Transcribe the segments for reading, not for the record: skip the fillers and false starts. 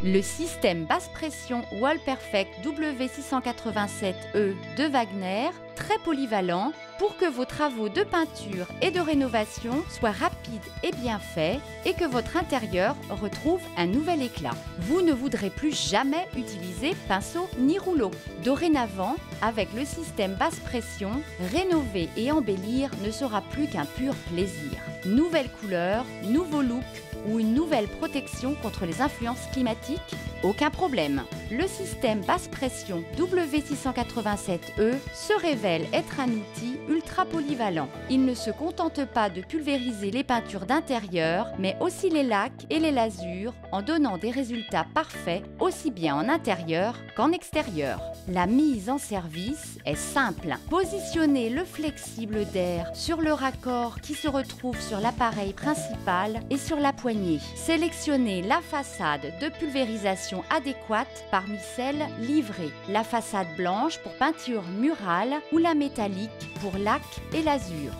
Le système basse pression Wall Perfect W687E de Wagner, très polyvalent pour que vos travaux de peinture et de rénovation soient rapides et bien faits et que votre intérieur retrouve un nouvel éclat. Vous ne voudrez plus jamais utiliser pinceau ni rouleau. Dorénavant, avec le système basse pression, rénover et embellir ne sera plus qu'un pur plaisir. Nouvelle couleur, nouveau look ou une nouvelle protection contre les influences climatiques? Aucun problème. Le système basse pression W687E se révèle être un outil ultra polyvalent. Il ne se contente pas de pulvériser les peintures d'intérieur, mais aussi les lacs et les lasures en donnant des résultats parfaits aussi bien en intérieur qu'en extérieur. La mise en service est simple. Positionnez le flexible d'air sur le raccord qui se retrouve sur l'appareil principal et sur la poignée. Sélectionnez la façade de pulvérisation adéquate parmi celles livrées. La façade blanche pour peinture murale ou la métallique pour lac et lasure.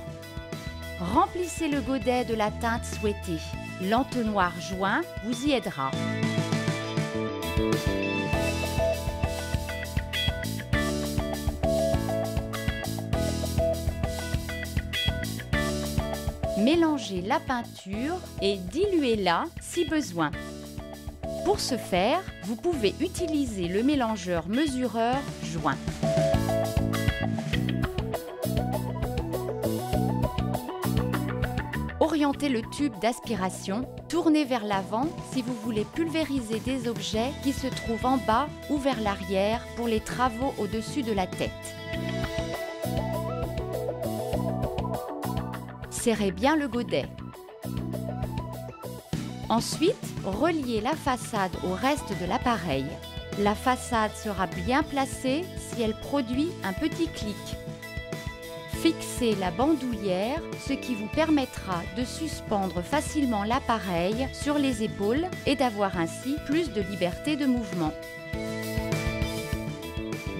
Remplissez le godet de la teinte souhaitée. L'entonnoir joint vous y aidera. Mélangez la peinture et diluez-la si besoin. Pour ce faire, vous pouvez utiliser le mélangeur mesureur joint. Orientez le tube d'aspiration, tournez vers l'avant si vous voulez pulvériser des objets qui se trouvent en bas ou vers l'arrière pour les travaux au-dessus de la tête. Serrez bien le godet. Ensuite, reliez la façade au reste de l'appareil. La façade sera bien placée si elle produit un petit clic. Fixez la bandoulière, ce qui vous permettra de suspendre facilement l'appareil sur les épaules et d'avoir ainsi plus de liberté de mouvement.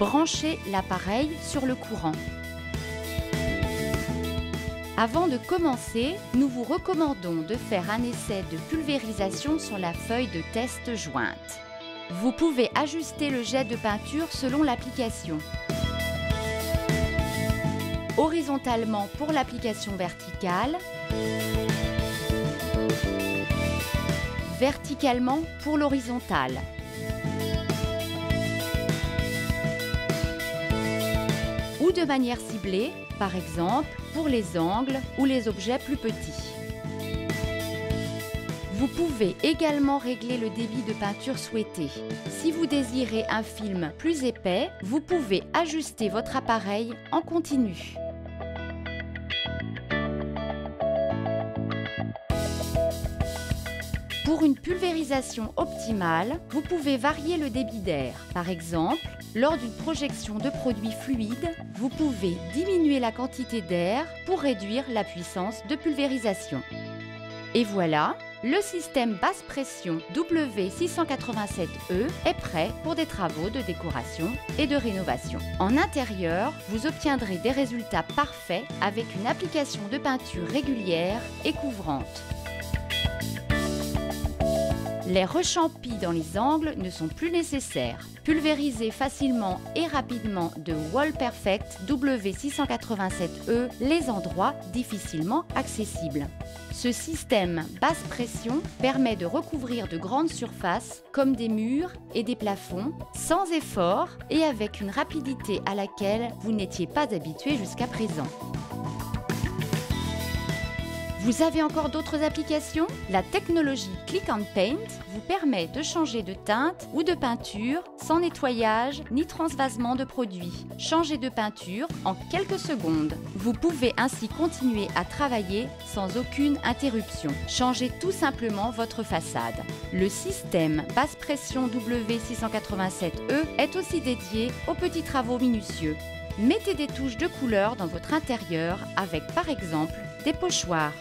Branchez l'appareil sur le courant. Avant de commencer, nous vous recommandons de faire un essai de pulvérisation sur la feuille de test jointe. Vous pouvez ajuster le jet de peinture selon l'application. Horizontalement pour l'application verticale, verticalement pour l'horizontale. Ou de manière ciblée, par exemple pour les angles ou les objets plus petits. Vous pouvez également régler le débit de peinture souhaité. Si vous désirez un film plus épais, vous pouvez ajuster votre appareil en continu. Pour une pulvérisation optimale, vous pouvez varier le débit d'air. Par exemple, lors d'une projection de produits fluides, vous pouvez diminuer la quantité d'air pour réduire la puissance de pulvérisation. Et voilà, le système basse pression W687E est prêt pour des travaux de décoration et de rénovation. En intérieur, vous obtiendrez des résultats parfaits avec une application de peinture régulière et couvrante. Les rechampis dans les angles ne sont plus nécessaires. Pulvérisez facilement et rapidement de Wall Perfect W687E les endroits difficilement accessibles. Ce système basse pression permet de recouvrir de grandes surfaces comme des murs et des plafonds sans effort et avec une rapidité à laquelle vous n'étiez pas habitué jusqu'à présent. Vous avez encore d'autres applications? La technologie Click and Paint vous permet de changer de teinte ou de peinture sans nettoyage ni transvasement de produit. Changez de peinture en quelques secondes. Vous pouvez ainsi continuer à travailler sans aucune interruption. Changez tout simplement votre façade. Le système basse pression W687E est aussi dédié aux petits travaux minutieux. Mettez des touches de couleur dans votre intérieur avec par exemple des pochoirs.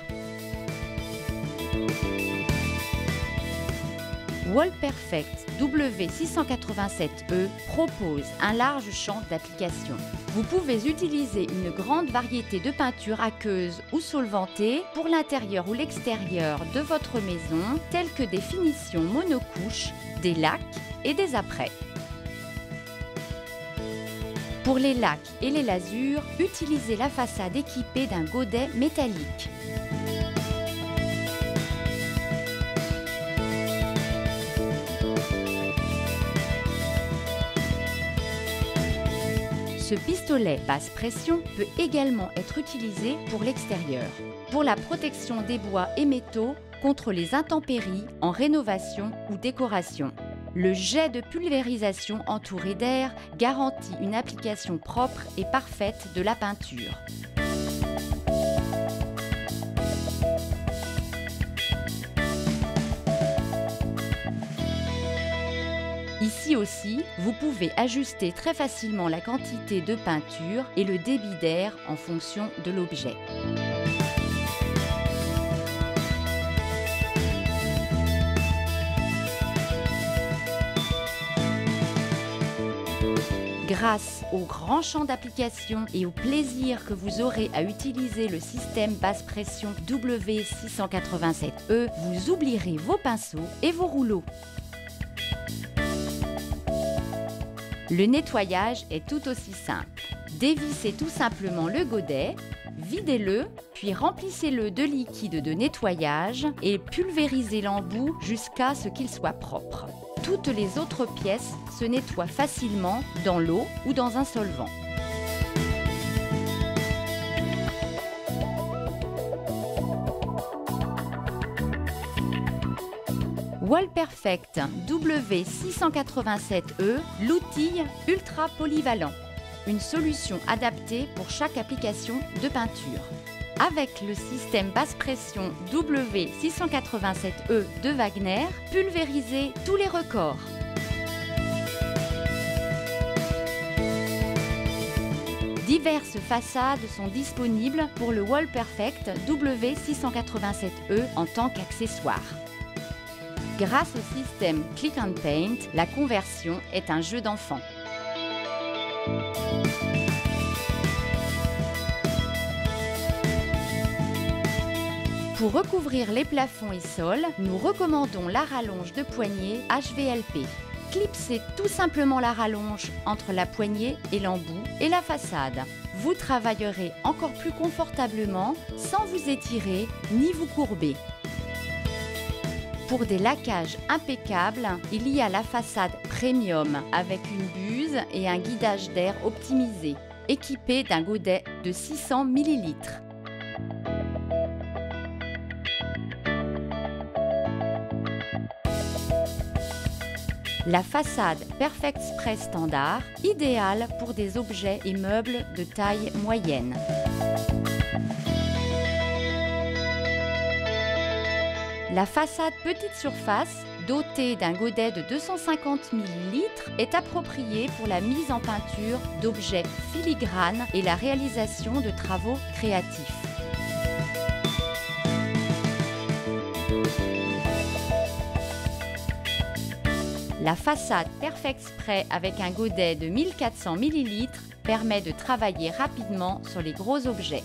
Wallperfect W687E propose un large champ d'application. Vous pouvez utiliser une grande variété de peintures aqueuses ou solvantées pour l'intérieur ou l'extérieur de votre maison, telles que des finitions monocouches, des lacs et des apprêts. Pour les lacs et les lasures, utilisez la façade équipée d'un godet métallique. Ce pistolet basse pression peut également être utilisé pour l'extérieur, pour la protection des bois et métaux contre les intempéries en rénovation ou décoration. Le jet de pulvérisation entouré d'air garantit une application propre et parfaite de la peinture. Ici aussi, vous pouvez ajuster très facilement la quantité de peinture et le débit d'air en fonction de l'objet. Grâce au grand champ d'application et au plaisir que vous aurez à utiliser le système basse pression W687E, vous oublierez vos pinceaux et vos rouleaux. Le nettoyage est tout aussi simple. Dévissez tout simplement le godet, videz-le, puis remplissez-le de liquide de nettoyage et pulvérisez l'embout jusqu'à ce qu'il soit propre. Toutes les autres pièces se nettoient facilement dans l'eau ou dans un solvant. Wallperfect W687E, l'outil ultra polyvalent. Une solution adaptée pour chaque application de peinture. Avec le système basse pression W687E de Wagner, pulvérisez tous les records. Diverses façades sont disponibles pour le Wallperfect W687E en tant qu'accessoire. Grâce au système Click and Paint, la conversion est un jeu d'enfant. Pour recouvrir les plafonds et sols, nous recommandons la rallonge de poignée HVLP. Clipsez tout simplement la rallonge entre la poignée et l'embout et la façade. Vous travaillerez encore plus confortablement sans vous étirer ni vous courber. Pour des laquages impeccables, il y a la façade Premium avec une buse et un guidage d'air optimisé, équipé d'un godet de 600 ml. La façade Perfect Spray Standard, idéale pour des objets et meubles de taille moyenne. La façade petite surface, dotée d'un godet de 250 ml, est appropriée pour la mise en peinture d'objets filigranes et la réalisation de travaux créatifs. La façade Perfect Spray avec un godet de 1400 ml permet de travailler rapidement sur les gros objets.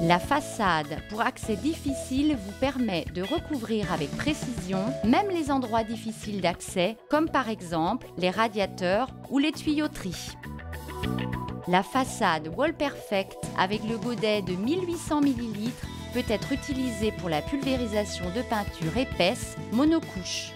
La façade pour accès difficile vous permet de recouvrir avec précision même les endroits difficiles d'accès, comme par exemple les radiateurs ou les tuyauteries. La façade Wallperfect avec le godet de 1800 ml peut être utilisée pour la pulvérisation de peinture épaisse monocouche.